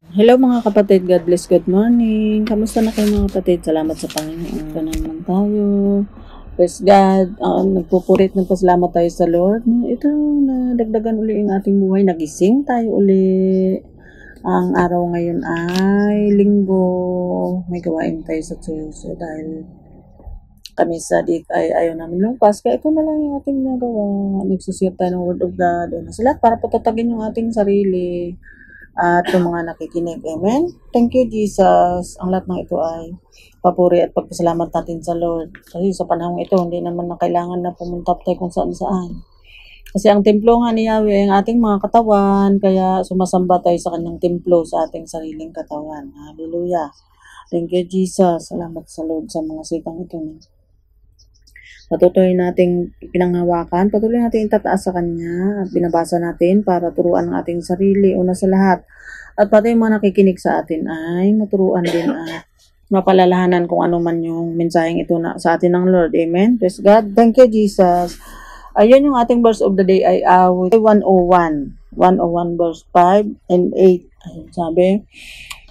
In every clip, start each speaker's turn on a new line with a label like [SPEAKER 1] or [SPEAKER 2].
[SPEAKER 1] Hello mga kapatid, God bless, good morning. Kamusta na kayo mga kapatid? Salamat sa Panginoon. Ito na naman tayo. Praise God. Nagpupurit, nagpasalamat tayo sa Lord. Ito na dagdagan uli ang ating buhay. Nagising tayo uli. Ang araw ngayon ay linggo. May gawain tayo sa church. Dahil kami sa dik ay ayaw namin lumpas. Kaya ito na lang yung ating nagawa. Nagsusiyat tayo ng Word of God. Sa lahat para patatagin yung ating sarili. At yung mga nakikinig. Amen? Thank you, Jesus. Ang lahat ng ito ay papuri at pagpasalamat natin sa Lord. Kasi sa panahon ito, hindi naman na kailangan na pumunta tayo kung saan-saan. Kasi ang templo nga ni Yahweh ang ating mga katawan, kaya sumasamba tayo sa kanyang templo sa ating sariling katawan. Hallelujah. Thank you, Jesus. Salamat sa Lord sa mga sitang ito. Patuloy nating pinanghawakan, patuloy natin itataas sa Kanya at binabasa natin para turuan ang ating sarili una sa lahat. At pati yung mga nakikinig sa atin ay maturuan din at mapalalahanan kung ano man yung mensaheng ito na sa atin ng Lord. Amen? Praise God. Thank you, Jesus. Ayun yung ating verse of the day ay 101. 101 verse 5 and 8. Ayun, sabi,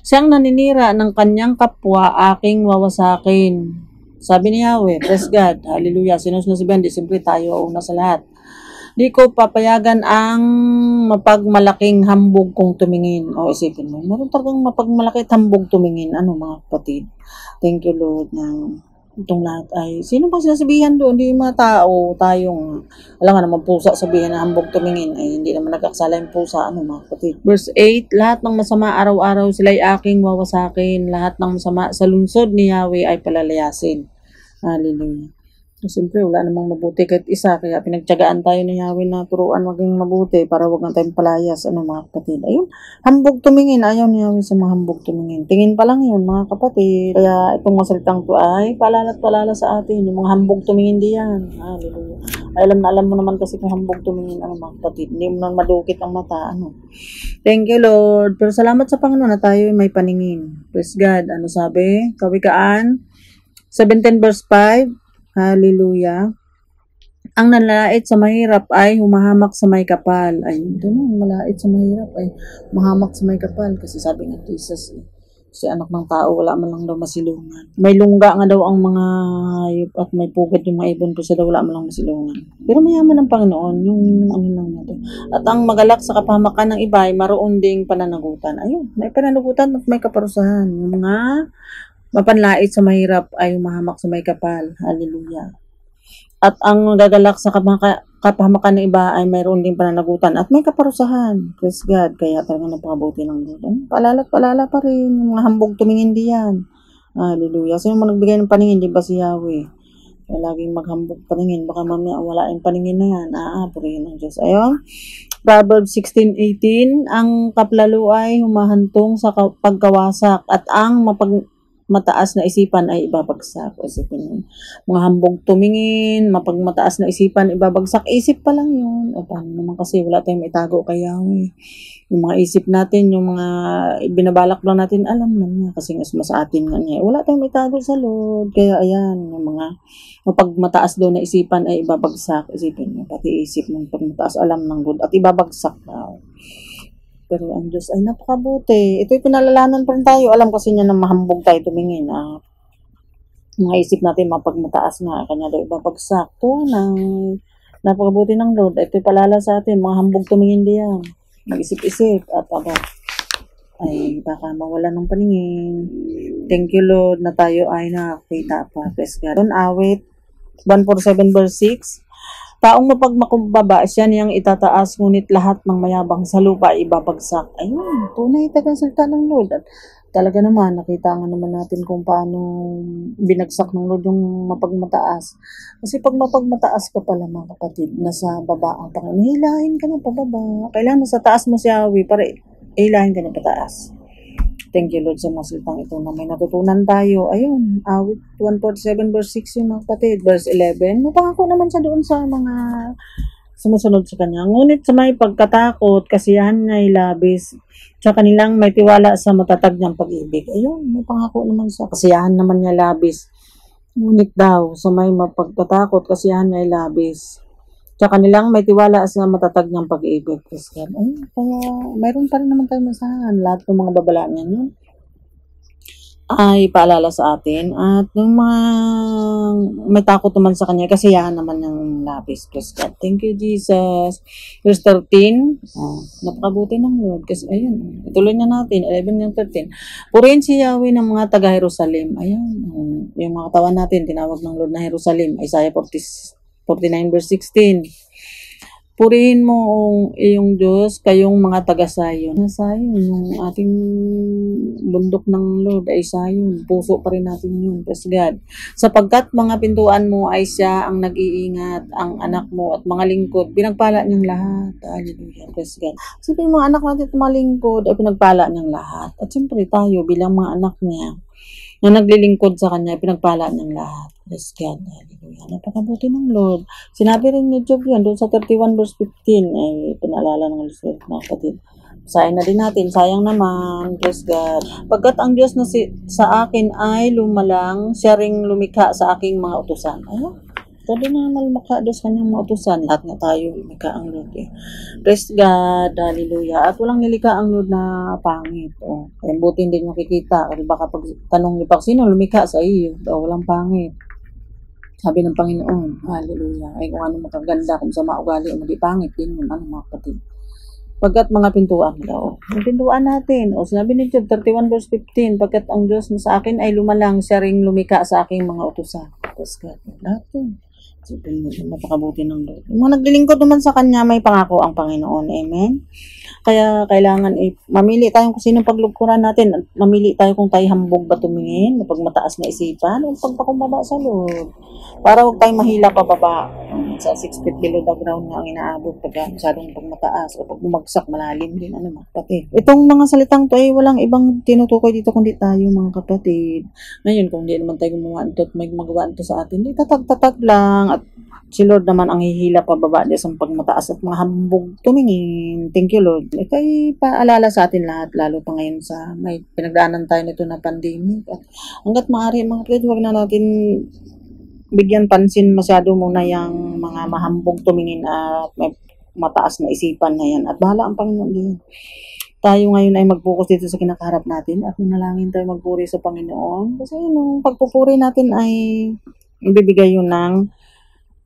[SPEAKER 1] siyang naninira ng kanyang kapwa aking wawasakin. Sabi ni Yahweh, praise God, hallelujah, sinusunod di siyempre tayo una sa lahat. Di ko papayagan ang mapagmalaking hambog kong tumingin. O isipin mo, meron talagang mapagmalaki at hambog tumingin. Ano mga kapatid? Thank you Lord na itong lahat ay, sino ba sinasabihan doon? Hindi mga tao, tayong, alam nga naman pusa sabihin na hambog tumingin, ay hindi naman nagkakasala yung pusa, ano mga kapatid. Verse 8, lahat ng masama araw-araw sila'y aking wawasakin, lahat ng masama sa lungsod ni Yahweh ay palalayasin. Hallelujah. Siyempre, wala namang mabuti kahit isa, kaya pinagtyagaan tayo ni Yahweh na turuan maging mabuti para wag na tayong palayas, ano mga kapatid. Ayun, hambog tumingin, ayaw ni Yahweh sa mga hambog tumingin. Tingin pa lang yun, mga kapatid. Kaya itong masalitang to ay palala't palala sa atin, yung mga hambog tumingin diyan. Hallelujah. Alam na alam mo naman kasi kung hambog tumingin, ano mga kapatid, hindi mo nang madukit ang mata, ano. Thank you, Lord. Pero salamat sa Panginoon na tayo may paningin. Praise God. Ano sabi? Kawikaan 17 verse 5. Hallelujah. Ang nanlait sa mahirap ay humahamak sa may kapal. Ay, ito na, malait sa mahirap ay humahamak sa may kapal. Kasi sabi ng Jesus, si anak ng tao, wala man lang daw masilungan. May lungga nga daw ang mga hayop at may pugad yung mga ibon, pero siya daw wala man lang masilungan. Pero mayaman ng Panginoon, yung ano lang natin. At ang magalak sa kapahamakan ng iba ay maroon ding pananagutan. Ayun, may pananagutan at may kaparusahan. Yung mga mapanlait sa mahirap ay humahamak sa may kapal. Hallelujah. At ang gagalak sa kapahamakan ng iba ay mayroon din pananagutan at may kaparusahan. Praise God. Kaya talagang napakabuti ng Lord. Palala't palala pa rin. Yung mga hambog tumingin diyan. Hallelujah. Sino mo nagbigay ng paningin? Di ba si Yahweh? Kaya laging maghambog paningin. Baka mamaya wala yung paningin na yan. Purihin ng Diyos. Ayun. Proverbs 16:18. Ang kaplalo ay humahantong sa pagkawasak at ang mataas na isipan ay ibabagsak. Isipin mo. Mga hambog tumingin, mapagmataas na isipan, ibabagsak. Isip pa lang yun. O paano naman kasi wala tayong itago kay Yahweh. Yung mga isip natin, yung mga binabalak lang natin, alam na niya. Kasi mas atin nga niya. Wala tayong itago sa Lord. Kaya ayan, yung mga mapagmataas daw na isipan ay ibabagsak. Isipin mo, pati isip ng pagmataas alam ng Lord at ibabagsak daw. Pero ang Diyos ay napakabuti. Ito'y pinalalanan pa rin tayo. Alam kasi niya na mahambog tayo tumingin. Mga isip natin mapagmataas nga. Kanya daw ibabagsak. Tunay. Napakabuti ng Lord. Ito'y palala sa atin. Mga hambog tumingin diyan. Mag-isip-isip. At ay baka mawala ng paningin. Thank you Lord na tayo ay nakakita pa. Praise God. Doon awit 147 verse 6. Taong mapagmakumbaba, siya niyang itataas, ngunit lahat ng mayabang sa lupa ay ibabagsak. Ayun, tunay talaga salita ng Lord. At talaga naman, nakita nga naman natin kung paano binagsak ng Lord yung mapagmataas. Kasi pag mapagmataas ka pala mga kapatid, nasa baba ang Panginoon, hilahin ka na pababa. Kailangan nasa taas mo si Yahweh para hilahin ka na pataas. Thank you Lord sa mga salitang ito na may natutunan tayo. Ayun, awit 147 verse 6 yung mga kapatid. Verse 11, napangako naman siya doon sa mga sumusunod sa kanya. Ngunit sa may pagkatakot, kasiyahan niya ay labis. Sa kanilang may tiwala sa matatag niyang pag-ibig. Ayun, may pangako naman sa kasiyahan naman niya labis. Ngunit daw, sa may mapagkatakot, kasiyahan niya ay labis. Sa kanilang may tiwala sa matatag ng pag-ibig. Praise God. Ay, kaya mayroon pa rin naman tayong masahan. Lahat ng mga babala niya, no? Ay paalala sa atin at yung mga may takot naman sa kanya kasiyahan naman ng labis. Praise God. Thank you, Jesus. Verse 13. Oh, napakabuti ng Lord. Kasi, ayun. Ituloy na natin. 11 ng 13. Purihin si Yahweh ng mga taga-Jerusalem. Ayun. Yung mga katawan natin, tinawag ng Lord na Jerusalem. Isaiah 49 verse 16. Purihin mo ang iyong Diyos, kayong mga taga-Sayon. Sayon, yung ating bundok ng Lord ay Sayon. Puso pa rin natin yun. Praise God. Sapagkat mga pintuan mo ay siya ang nag-iingat, ang anak mo at mga lingkod. Pinagpala niyang lahat. Hallelujah. Praise God. Siyempre yung mga anak natin at mga lingkod ay pinagpala niyang lahat. At siyempre tayo bilang mga anak niya na naglilingkod sa kanya, pinagpala niyang lahat. Praise God. Hallelujah. Napakabuti ng Lord. Sinabi rin ni Job yan, doon sa 31 verse 15, ay pinaalala ng Lord na kapatid. Sayang na din natin, sayang naman. Praise God. Pagkat ang Diyos na sa akin ay lumalang, siya ring lumikha sa aking mga utusan. Ayun. Sabi na malumaka doon sa kanyang mga utusan. Lahat na tayo lumikha ang Lord. Eh. Praise God. Hallelujah. At walang nilikha ang Lord na pangit. Oh. Kaya buti hindi makikita. Kasi baka pag tanong ni sino lumikha sa iyo? Oh, walang pangit. Sabi ng Panginoon. Hallelujah. Ay kung ano makaganda, kung sa maugali o hindi pangit, din yun. Ano mga kapatid. Pagkat mga pintuan daw. Yung pintuan natin. O sinabi ni Job 31 verse 15. Pagkat ang Diyos na sa akin ay lumalang, siya ring lumikha sa aking mga utusan. Praise God. Lahat yun. Napakabuti ng Lord. Yung mga naglilingkod naman sa Kanya, may pangako ang Panginoon. Amen? Kaya kailangan mamili tayo kung sinong paglugkuran natin. At mamili tayo kung tayo hambog ba tumingin, pag mataas na isipan, o pagpakumbaba sa Lord. Para huwag tayong mahila pababa. Sa 6 feet below the ground na ang inaabot pag masyadong pag mataas o pag bumagsak malalim din. Ano mga kapatid. Itong mga salitang to ay walang ibang tinutukoy dito kundi tayo mga kapatid. Ngayon kung di naman tayo gumawa ito at may magawa ito sa atin, di tatag-tatag lang. At si Lord naman ang hihila pababa di sa pagmataas at mga hambog tumingin. Thank you Lord. Ito ay paalala sa atin lahat, lalo pa ngayon sa may pinagdaanan tayo nito na pandemic. At hanggat maaari mga kapatid, huwag na natin bigyan pansin masyado muna yung mga mahambog tumingin at may mataas na isipan na yan. At bahala ang Panginoon din. Tayo ngayon ay mag-focus dito sa kinakaharap natin at manalangin tayo magpuri sa Panginoon. Kasi yung pagpupuri natin ay ibibigay yun ng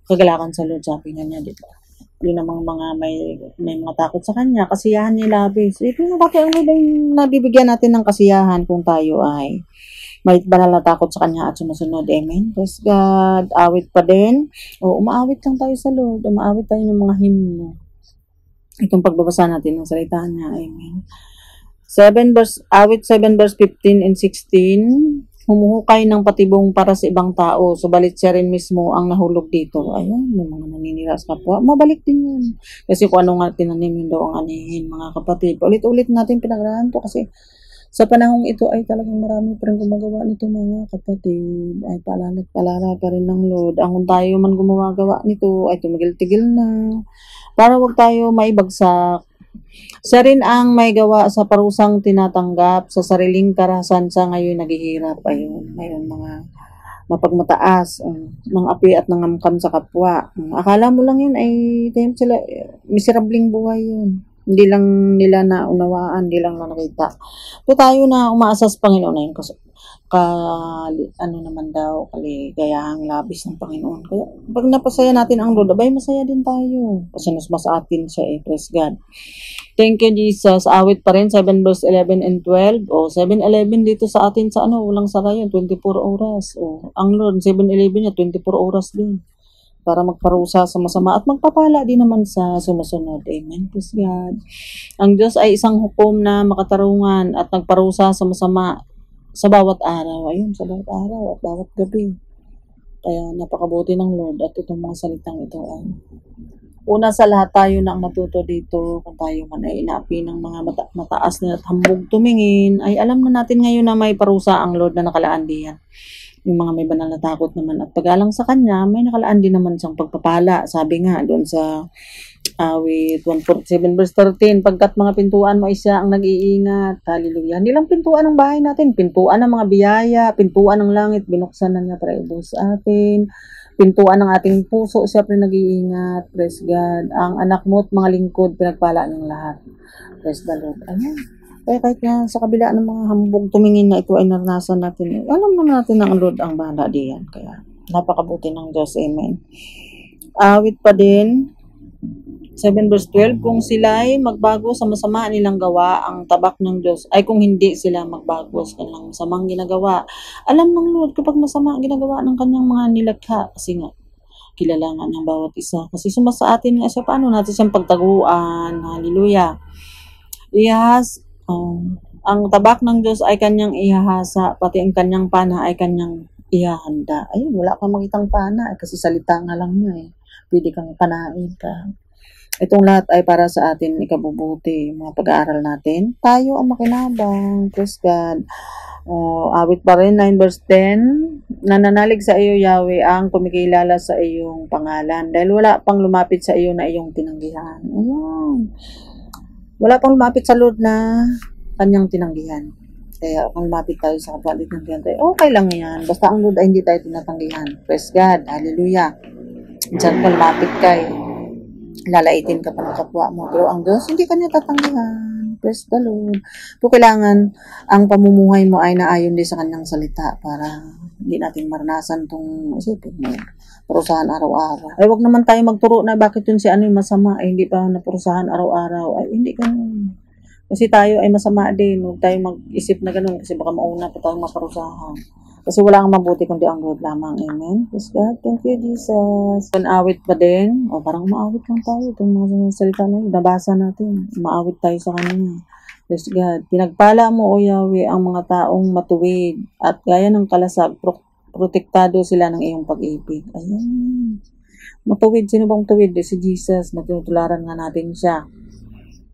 [SPEAKER 1] kagalakan sa Lord, sabi niya, di ba? Yun namang mga may mga takot sa Kanya, kasiyahan niya labis. Ito yung bakit ang nabibigyan natin ng kasiyahan kung tayo ay may banal na takot sa Kanya at sumusunod. Amen. Praise God. Awit pa din. O, umaawit lang tayo sa Lord. Umaawit tayo ng mga hymno. Itong pagbabasa natin ng salita niya. Amen. Awit 7 verse 15 and 16. Humuhukay ng patibong para sa ibang tao, subalit siya rin mismo ang nahulog dito. Ayun, may mga naninira sa kapwa. Mabalik din yan. Kasi kung ano nga tinanim yun daw ang anihin, mga kapatid. Ulit-ulit natin pinagdaan to kasi sa panahong ito ay talagang marami pa rin gumagawa nito mga kapatid. Ay paalala pa rin ng Lord. Ang kung tayo man gumagawa nito ay tumigil-tigil na. Para wag tayo maibagsak. Siya rin ang may gawa sa parusang tinatanggap sa sariling karahasan sa ngayon naghihirap. Ayun, mayroon mga mapagmataas ng api at ng amkam sa kapwa. Akala mo lang yun ay sila miserabling buhay yun. Hindi lang nila naunawaan, hindi lang na nakita. So tayo na umaasa sa Panginoon na yun kasi kaligayahang labis ng Panginoon. Kaya pag napasaya natin ang Lord, abay masaya din tayo. Kasi mas atin siya praise God. Thank you Jesus. Awit pa rin 7 verse 11 and 12. 7-11 dito sa atin sa walang sara yun, 24 oras. Ang Lord 7-11 niya 24 oras din. Para magparusa sa masama at magpapala din naman sa sumusunod. Amen. Praise God. Ang Diyos ay isang hukom na makatarungan at nagparusa sa masama sa bawat araw. Ayun, sa bawat araw at bawat gabi. Kaya napakabuti ng Lord at itong mga salitang ito ay una sa lahat tayo na ang matuto dito kung tayo man ay inaapi ng mga mataas na at hambog tumingin ay alam na natin ngayon na may parusa ang Lord na nakalaan diyan. Yung mga may banal na takot naman at pag-alang sa Kanya, may nakalaan din naman siyang pagpapala. Sabi nga doon sa awit 147 verse 13, pagkat mga pintuan mo ay siya ang nag-iingat. Hallelujah. Hindi lang pintuan ng bahay natin, pintuan ng mga biyaya, pintuan ng langit, binuksan na niya para ibuhos sa atin. pintuan ng ating puso, siya pa rin nag-iingat. Praise God. Ang anak mo at mga lingkod, pinagpala ng lahat. Praise the Lord. Ayan. Kaya kahit nga sa kabila ng mga hambog tumingin na ito ay naranasan natin, alam naman natin na ang Lord ang bahala diyan. Kaya napakabuti ng Diyos. Amen. Awit pa din, 7 verse 12, kung sila ay magbago sa masama nilang gawa, ang tabak ng Diyos, ay kung hindi sila magbago sa kanilang masamang ginagawa. Alam ng Lord kapag masama ang ginagawa ng kanyang mga nilikha, kasi nga, kilala nga ng bawat isa. Kasi sumasa atin nga siya, paano natin siyang pagtaguan. Hallelujah. Ang tabak ng Diyos ay kanyang ihahasa, pati ang kanyang pana ay kanyang ihahanda. Ayun, wala kang makitang pana, kasi salita nga lang niya eh. Pwede kang panain ka. Itong lahat ay para sa atin ikabubuti. Mga pag-aaral natin, tayo ang makinabang. Praise God. Awit pa rin, 9 verse 10, nananalig sa iyo, Yahweh, ang kumikilala sa iyong pangalan. Dahil wala pang lumapit sa iyo na iyong tinanggihan. Ayun. Wala pang lumapit sa Lord na kanyang tinanggihan. Kaya kung lumapit tayo sa kapwa at tinanggihan tayo, okay lang yan. Basta ang Lord ay hindi tayo tinatanggihan. Praise God. Hallelujah. Diyan ka lumapit kayo. Lalaitin ka pa ng kapwa mo. Pero ang Diyos, hindi ka niya tatanggihan. Praise the Lord. So, kailangan ang pamumuhay mo ay naayon din sa kanyang salita para hindi natin maranasan itong isipin mo. Parusahan araw-araw. Ay, wag naman tayo magturo na bakit yun si ano yung masama. Ay, hindi pa naparusahan araw-araw. Ay, hindi ganun. Kasi tayo ay masama din. Huwag tayo mag-isip na ganun kasi baka mauna pa tayong maparusahan. Kasi wala kang mabuti kundi ang Lord lamang. Amen. Praise God. Thank you, Jesus. Awit pa din. Parang maawit lang tayo. Itong mga salita na nabasa natin. Maawit tayo sa kanya. Praise God. Pinagpala mo, O Yahweh, ang mga taong matuwid at gaya ng kalasag, protektado sila ng iyong pag-ibig. Ayan. Matuwid. Sino bang tuwid? Si Jesus. Matinutularan nga natin siya.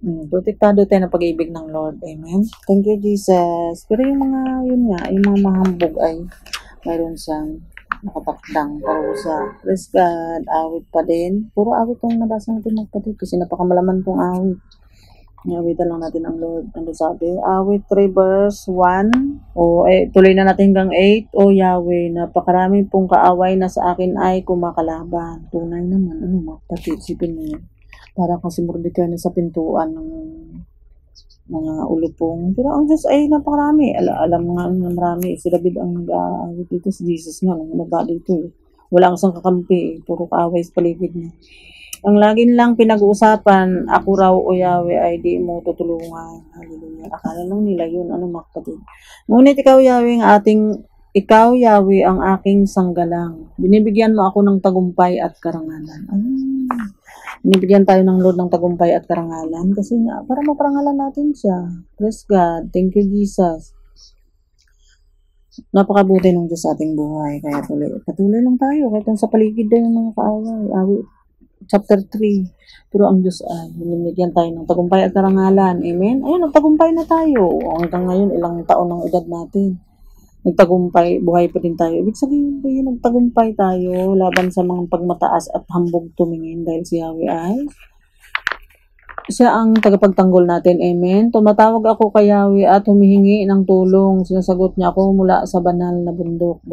[SPEAKER 1] Protektado tayo ng pag-ibig ng Lord. Amen. Thank you, Jesus. Pero yung mga, yun nga, yung mga mahambog ay mayroon siyang nakatakdang parusa. Praise God. Awit pa din. Puro awit itong nabasa natin magpatid kasi napakamalaman itong awit. Awitan lang natin ang Lord. Ano sabi? Awit 3 verse 1. Tuloy na natin hanggang 8. O Yahweh, napakarami pong kaaway na sa akin ay kumakalaban. Tunay naman. Ano magpatid? Sipin niyo. Para kasi Mordecai na sa pintuan ng mga ulupong. Pero ang Diyos ay napakarami. Alam nga na marami. Si David ang nag-aawit dito. Si Jesus nga nag dito. Wala kang isang kakampi. Puro kaaway sa paligid niya. Ang laging lang pinag-uusapan, ako raw o Yahweh ay di mo tutulungan. Hallelujah. Akala lang nila yun. Ano makapatid? Ngunit ikaw Yahweh ang aking sanggalang. Binibigyan mo ako ng tagumpay at karangalan. Binibigyan tayo ng Lord ng tagumpay at karangalan kasi nga, para maparangalan natin siya. Praise God. Thank you, Jesus. Napakabuti ng Diyos sa ating buhay. Kaya patuloy lang tayo. Kahit sa paligid na yung mga kaaway. Awit chapter 3. Pero ang Diyos ay binibigyan tayo ng tagumpay at karangalan. Amen? Ayun, nagtagumpay na tayo. Hanggang ngayon, ilang taon ng edad natin. Nagtagumpay, buhay pa din tayo. Ibig sabihin ba yun, nagtagumpay tayo laban sa mga pagmataas at hambog tumingin dahil si Yahweh ay siya ang tagapagtanggol natin. Amen. Tumatawag ako kay Yahweh at humihingi ng tulong. Sinasagot niya ako mula sa banal na bundok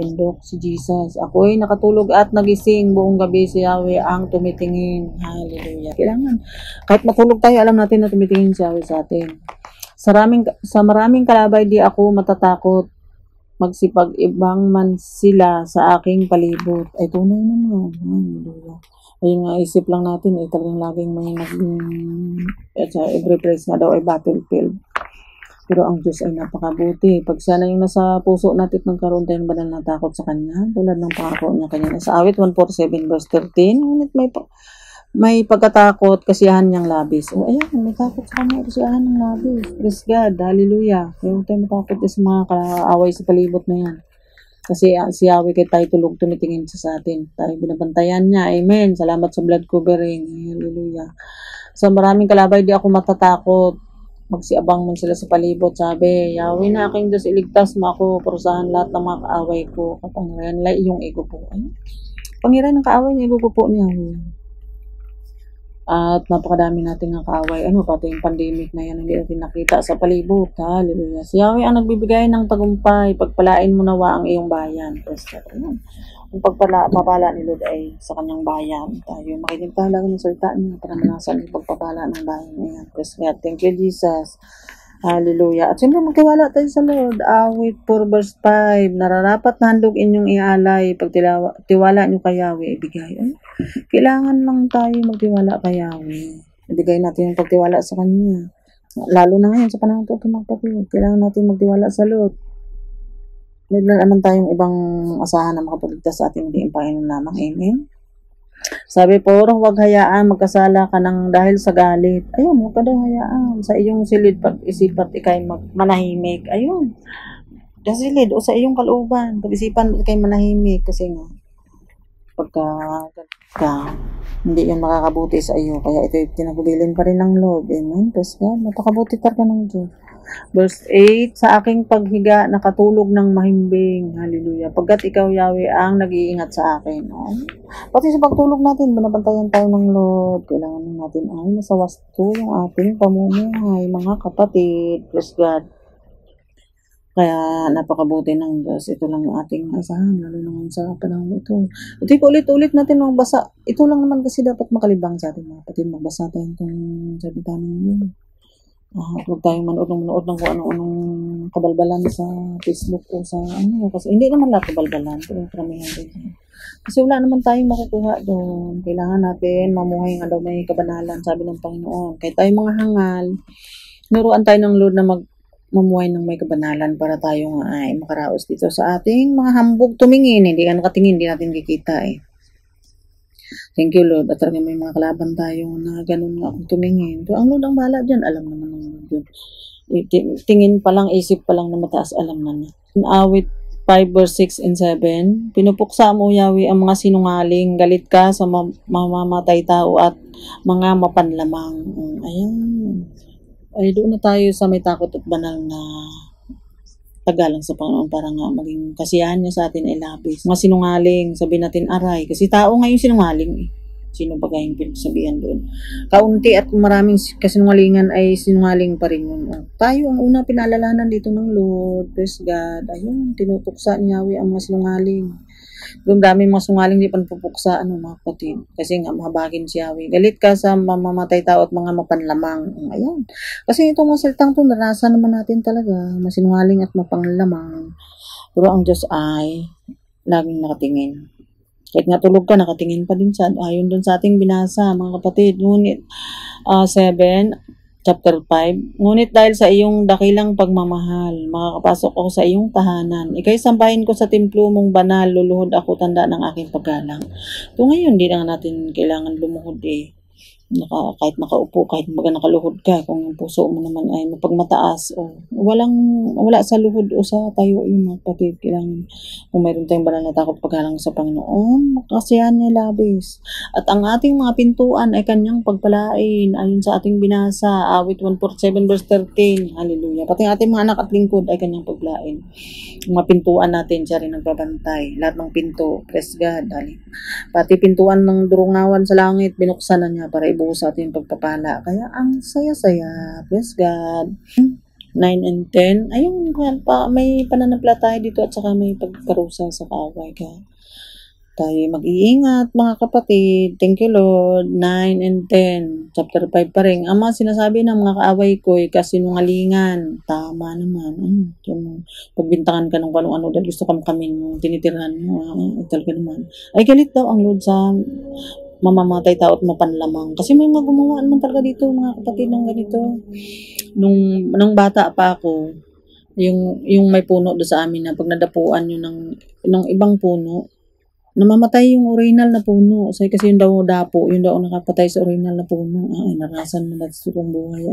[SPEAKER 1] si Jesus. Ako'y nakatulog at nagising buong gabi. Si Yahweh ang tumitingin. Hallelujah. Kailangan, kahit matulog tayo, alam natin na tumitingin si Yahweh sa atin. Sa maraming kalabay di ako matatakot. Magsipag-ibang man sila sa aking palibot. Ay, tunay naman. Hallelujah. Ayun nga, isip lang natin, talagang laging may every place nga daw ay battlefield. Pero ang Diyos ay napakabuti. Pag siya na yung nasa puso natin nagkaroon tayo ng banal na takot sa Kanya, tulad ng pangako niya kanina sa awit 147 verse 13, ngunit may pagkatakot, kasiyahan niyang labis. Ayan, may takot sa Kanya, kasiyahan ng labis. Praise God, hallelujah. Kaya huwag tayo matakot sa mga kaaway sa palibot na yan. Kasi si Yahweh kay tayo tulog tumitingin sa atin. Tayo binabantayan niya. Amen. Salamat sa blood covering. Hallelujah. Sa maraming kalabay di ako matatakot. Magsiabang man sila sa palibot. Sabi, Yahweh na aking Diyos, iligtas mo ako. Parusahan lahat ng mga kaaway ko. Kapangyarihan nila iyong igupo. Pangyarihan ng kaaway niya, igupo ni Yahweh. At napakadami nating nga kaaway. Pati yung pandemic na yan, hindi natin nakita sa palibot. Hallelujah. Si Yahweh ang nagbibigay ng tagumpay. Pagpalain mo nawa ang iyong bayan. Praise God. Ayan. Ang mapala ni Lord ay sa kanyang bayan. Tayo makinig tayo lang ng salita niya para manasan yung pagpapala ng bayan. Ayan. Praise God. Thank you, Jesus. Hallelujah. At siyempre magtiwala tayo sa Lord. Awit 4 verse 5. Nararapat na handog inyong ialay. Pag tiwala nyo kay Yahweh, ibigay. Kailangan lang tayo magtiwala kay Yahweh. Ibigay natin yung pagtiwala sa Kanya. Lalo na ngayon sa panahon ito, mga kapatid. Kailangan natin magtiwala sa Lord. Meron naman tayong ibang asahan na makapaligtas sa ating hindi Panginoon lamang. Amen. Sabi po, huwag hayaan magkasala ka ng dahil sa galit. Ayun, huwag ka daw hayaan. Sa iyong silid pag-isip at ikay manahimik. Ayun. Sa silid o sa iyong kalooban. Pag-isipan at ikay manahimik. Kasi nga, pagka ka, hindi yan makakabuti sa iyo. Kaya ito tinagubilin pa rin ng Lord. Amen. Praise God. Napakabuti talaga ng Diyos. Verse 8, sa aking paghiga, nakatulog ng mahimbing. Hallelujah. Pagkat ikaw, Yahweh, ang nag-iingat sa akin. Pati sa pagtulog natin, binabantayan tayo ng Lord. Kailangan natin ay masawasto yung ating pamumuhay, mga kapatid. Praise God. Kaya napakabuti ng Diyos. Ito lang yung ating asahan, lalo naman sa panahon ito. Ito yung ulit-ulit natin magbasa. Ito lang naman kasi dapat makalibang sa atin, mga kapatid. Magbasa tayo itong salita ng Diyos. Huwag tayong manood ng kung anong kabalbalan sa Facebook o sa kasi hindi naman lahat kabalbalan, pero karamihan din. Kasi wala naman tayong makukuha doon. Kailangan natin mamuhay nga daw may kabanalan, sabi ng Panginoon. Kahit tayo mga hangal, nuruan tayo ng Lord na mamuhay ng may kabanalan para tayo nga ay makaraos dito sa ating mga hambog tumingin. Hindi ka nakatingin, hindi natin kikita eh. Thank you, Lord. At talaga may mga kalaban tayo na ganun nga kung tumingin. So, ang Lord ang bahala dyan. Alam naman ng Lord yun. Tingin pa lang, isip pa lang na mataas, alam na niya. In Awit 5 verse 6 and 7, pinupuksa mo, Yahweh, ang mga sinungaling. Galit ka sa mamamatay tao at mga mapanlamang. Ayan. Ay, doon na tayo sa may takot at banal na tagalang sa Panginoon para nga maging kasiyahan niya sa atin ay labis. Mga sinungaling, sabi natin aray. Kasi tao ngayon sinungaling eh. Sino ba kayong pinagsabihan doon? Kaunti at maraming kasinungalingan ay sinungaling pa rin yun. Tayo ang una pinaalalahanan dito ng Lord. Praise God. Ayun, tinutuksa ni Yahweh ang mga sinungaling. Doon dami mga sungaling di panpupuksa, mga kapatid. Kasi nga, mahabagin si Yahweh. Galit ka sa mamamatay tao at mga mapanlamang. Ayan. Kasi itong mga salitang ito, narasa naman natin talaga. Masinungaling at mapanglamang. Pero ang Diyos ay laging nakatingin. Kahit nga tulog ka, nakatingin pa din siya. Ayon dun sa ating binasa, mga kapatid. Ngunit, 7, chapter 5, ngunit dahil sa iyong dakilang pagmamahal, makakapasok ako sa iyong tahanan. Ika'y sambahin ko sa templo mong banal, luluhod ako tanda ng aking paggalang. So ngayon, di na natin kailangan lumuhod eh. Kahit nakaupo, kahit nakaluhod ka, kung yung puso mo naman ay mapagmataas o wala sa luhod o sa tayo yung mga kapatid, kailangan kung mayroon tayong banal na takot paghalang sa Panginoon, makasiyahan niya labis. At ang ating mga pintuan ay kanyang pagpalain ayon sa ating binasa, Awit 147 verse 13, hallelujah. Pati ang ating mga anak at lingkod ay kanyang pagpalain. Mga pintuan natin, siya rin nagbabantay. Lahat ng pinto, praise God, pati pintuan ng durungawan sa langit, binuksan na niya para ibuhos sa ating pagpapala. Kaya ang saya-saya. Praise God. 9 and 10. Ayun, may pananampalataya dito at saka may pagkarusa sa kaaway. Kaya tayo mag-iingat, mga kapatid. Thank you, Lord. 9 and 10. Chapter 5 pa rin. Ang mga sinasabi ng mga kaaway ko ay kasinungalingan. Tama naman. Pagbintangan ka ng ano dahil gusto kami tinitirhan mo. Talaga naman. Ay, galit daw ang Lord sa mamamatay tao at mapanlamang. Kasi may mga gumawa naman talaga dito, mga kapatid, ng ganito. Nung bata pa ako, yung may puno doon sa amin na pag nadapuan yun ng ibang puno, namamatay yung original na puno. Kasi yung daw dapo, yung daw nakapatay sa original na puno. Ay, narasan mo na sa buhay.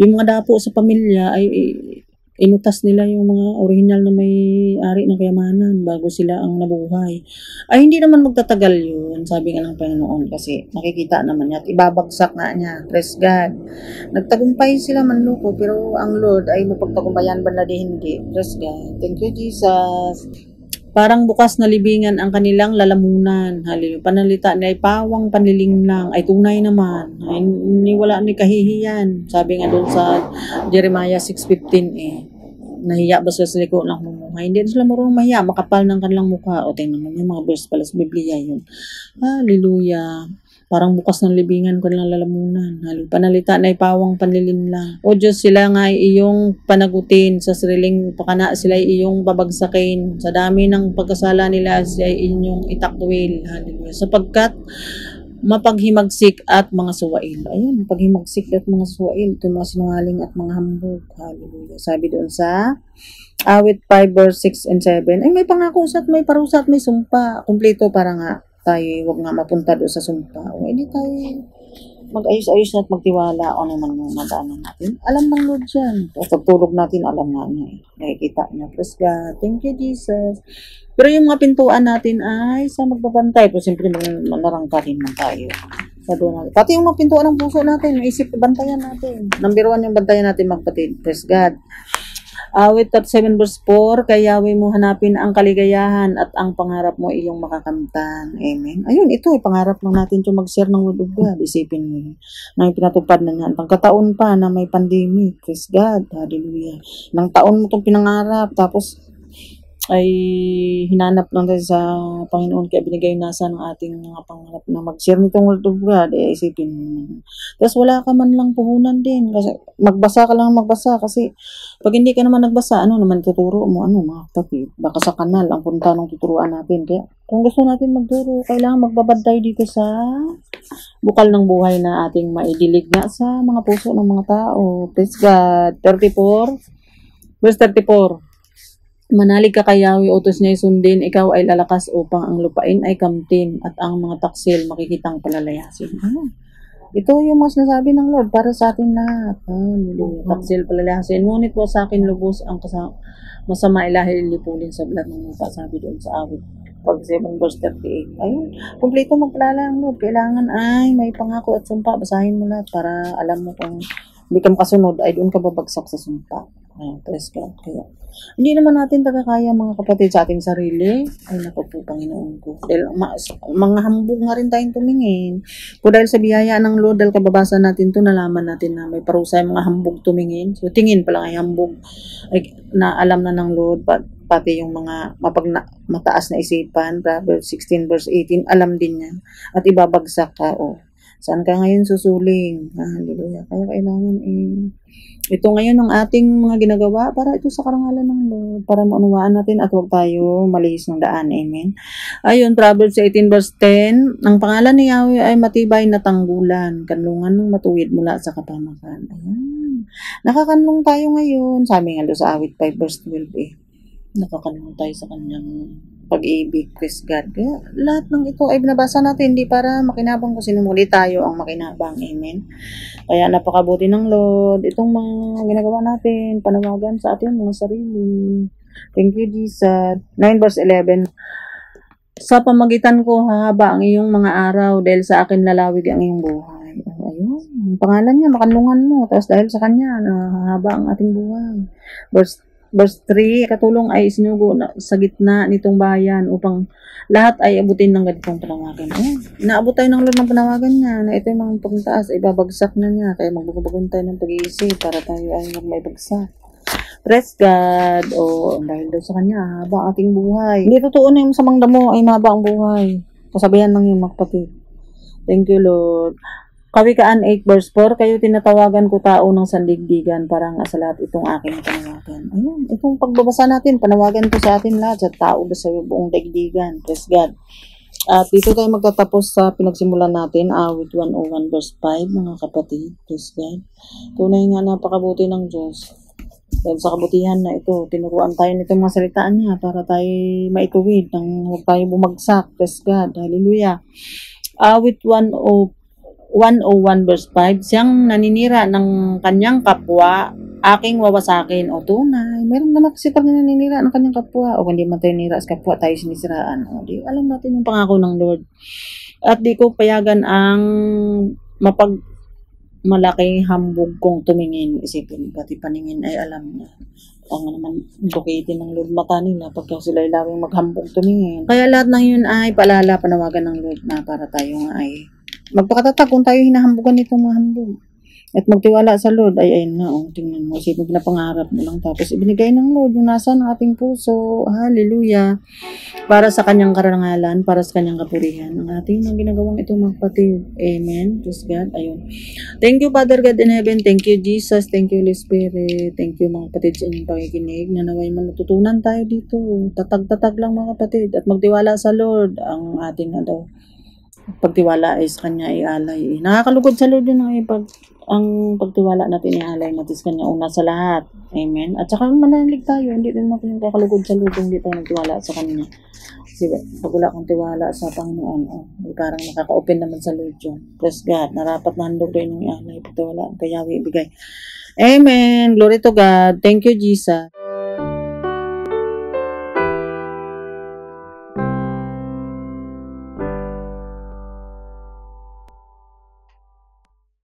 [SPEAKER 1] Yung mga dapo sa pamilya ay inutas nila yung mga original na may ari ng kayamanan bago sila ang nabuhay. Ay, hindi naman magtatagal yun, sabi nga ng Panginoon, kasi nakikita naman niya at ibabagsak nga niya. Praise God. Nagtagumpay sila manluko, pero ang Lord ay mapagtagumpayan ba na di hindi. Praise God. Thank you, Jesus. Parang bukas na libingan ang kanilang lalamunan. Hallelujah. Panalita na ay pawang panliling lang. Ay tunay naman. Ay wala ni kahihiyan. Sabi nga doon sa Jeremiah 6:15 nahiya ba sila sa liko ng mumuhay? Hindi sila marunong mahiya. Makapal ng kanilang mukha. O tingnan mo yung mga verse pala sa Biblia yun. Hallelujah. Parang bukas ng libingan ko ng lalamunan. Panalita na ipawang panlilim lang. O Diyos, sila nga ay iyong panagutin sa sariling pakana. Sila ay iyong babagsakin. Sa dami ng pagkasala nila, sila ay inyong itakwil. Hallelujah. Sapagkat mapaghimagsik at mga suwail. Ayun, paghimagsik at mga suwail. Ito mga sinungaling at mga hambog. Hallelujah. Sabi doon sa Awit 5 verse 6 and 7. Ay, may pangako at may parusa at may sumpa. Kumpleto para nga tayo wag nga mapunta doon sa sumpa. O hindi tayo mag-ayos-ayos at magtiwala o naman yung nadaanan natin. Alam ng Lord yan. Pagtulog natin, alam nga niya. Nakikita niya. Praise God. Thank you, Jesus. Pero yung mga pintuan natin ay sa magbabantay. Pero siyempre manarangkarin man tayo. Pati yung mga pintuan ng puso natin, may isip bantayan natin. Number 1 yung bantayan natin magpatid. Praise God. Awit 37 verse 4, kay Yahweh mo hanapin ang kaligayahan at ang pangarap mo iyong makakamtan. Amen. Ayun, ito, pangarap lang natin ito mag-share ng Word of God. Isipin mo yun. May pinatupad na yan. Pagkataon pa na may pandemic. Praise God. Hallelujah. Nang taon mo itong pinangarap. Tapos, ay hinanap lang tayo sa Panginoon kaya binigay nasa ng ating mga pangarap na mag-share nitong Word of God. Isipin mo. Tapos wala ka man lang puhunan din. Kasi magbasa ka lang magbasa. Kasi pag hindi ka naman nagbasa, ano naman tuturo mo? Ano mga kapatid? Baka sa kanal ang punta ng tuturuan natin. Kaya kung gusto natin magturo, kailangan magbabad tayo dito sa bukal ng buhay na ating maidilig nga sa mga puso ng mga tao. Praise God. 34 verse 34. Manalig ka kay Yahweh, utos niya sundin, ikaw ay lalakas upang ang lupain ay kamtin at ang mga taksil makikitang palalayasin. Ito yung mas nasabi ng Lord para sa atin lahat. Taksil palalayasin. Ngunit po sa akin lubos ang masama ilahil lipulin sa blood ng lupa. Sabi doon sa awit 7 verse 38. Ayun, kumpleto magpalala ang Lord. Kailangan ay may pangako at sumpa. Basahin mo lahat para alam mo kung hindi ka makasunod ay doon ka babagsak sa sumpa. Praise God. Kaya, hindi naman natin tagakaya mga kapatid sa ating sarili. Ay naku po, Panginoon ko. Dahil mga hambog nga rin tayong tumingin. Kung dahil sa biyaya ng Lord, dahil kababasa natin to, nalaman natin na may parusa yung mga hambog tumingin. So, tingin pa lang ay hambog. Ay, na alam na ng Lord, pati yung mga mataas na isipan, Proverbs 16 verse 18, alam din niya. At ibabagsak ka, saan ka ngayon susuling? Hallelujah. Kaya kailangan ito ngayon ang ating mga ginagawa para ito sa karangalan ng Lord, para maunawaan natin at huwag tayo malihis ng daan. Amen. Ayun, Proverbs 18 verse 10, ang pangalan ni Yahweh ay matibay na tanggulan, kanlungan ng matuwid mula sa kapamakan. Ayan. Nakakanlong tayo ngayon. Sabi nga doon sa awit 5 verse 12 nakakanlong tayo sa kanyang pag-ibig, praise God. Kaya lahat ng ito ay binabasa natin, hindi para makinabang kung sinumuli tayo ang makinabang. Amen. Kaya napakabuti ng Lord. Itong mga ginagawa natin, panawagan sa ating mga sarili. Thank you, Jesus. 9 verse 11. Sa pamagitan ko, hahaba ang iyong mga araw dahil sa akin lalawig ang iyong buhay. Ayun. Ang pangalan niya, makanlungan mo. Tapos dahil sa kanya, hahaba ang ating buhay. Verse 3, katulong ay isinugo sa gitna nitong bayan upang lahat ay abutin ng ganitong panawagan. Inaabot tayo ng Lord ng panawagan niya na ito yung mga pagtaas, ibabagsak na niya. Kaya magbabagon tayo ng pag-iisip para tayo ay magmaibagsak. Praise God. Dahil doon sa kanya, haba ating buhay. Hindi totoo na yung samang damo ay mahaba ang buhay. Kasabihan lang yung magpatid. Thank you, Lord. Kawikaan 8 verse 4, kayo tinatawagan ko tao ng sandigdigan para nga sa lahat itong aking panawagan. Ayun, itong pagbabasa natin, panawagan ko sa atin lahat, sa tao sa buong daigdigan. Praise God. At dito tayo magtatapos sa pinagsimulan natin, awit 101 verse 5, mga kapatid. Praise God. Tunay nga napakabuti ng Diyos. Dahil sa kabutihan na ito, tinuruan tayo nitong mga salitaan niya para tayo maituwid, nang huwag tayo bumagsak. Praise God. Hallelujah. Awit 101 verse 5, siyang naninira ng kanyang kapwa, aking wawasakin. Tunay. Meron naman kasi pag naninira ng kanyang kapwa, o hindi man tayo nira sa kapwa, tayo sinisiraan. Di alam natin yung pangako ng Lord. At di ko payagan ang malaking hambog kong tumingin. Isipin, pati paningin ay alam niya. Ang naman, bukitin ng Lord mata nila pagka sila ay laging maghambog tumingin. Kaya lahat ng yun ay paalala, panawagan ng Lord na para tayo nga ay magpakatatag kung tayo hinahambugan nitong mga hambog. At magtiwala sa Lord, ay ayun na, tingnan mo, isipin na pangarap mo lang, tapos ibinigay ng Lord yung nasa ng ating puso, hallelujah, para sa kanyang karangalan, para sa kanyang kapurihan, ang ating mga ginagawang ito mga kapatid, amen, praise God, ayun. Thank you, Father God in heaven, thank you, Jesus, thank you, Holy Spirit, thank you mga kapatid sa inyong pakikinig, na naway matutunan tayo dito, tatag-tatag lang mga kapatid, at magtiwala sa Lord, ang ating pagtiwala ay sa kanya ialay. Nakakalugod sa Lord yun ang pagtiwala natin ialay natin sa kanya una sa lahat. Amen. At saka manalig tayo. Hindi din natin kakalugod sa Lord hindi tayo nagtiwala sa kanya. Kasi pag wala kang tiwala sa Panginoon, parang nakaka-open naman sa Lord yun. Praise God. Narapat na handog rin yung ialay. Pagtiwala ang kayawi ibigay. Amen. Glory to God. Thank you, Jesus.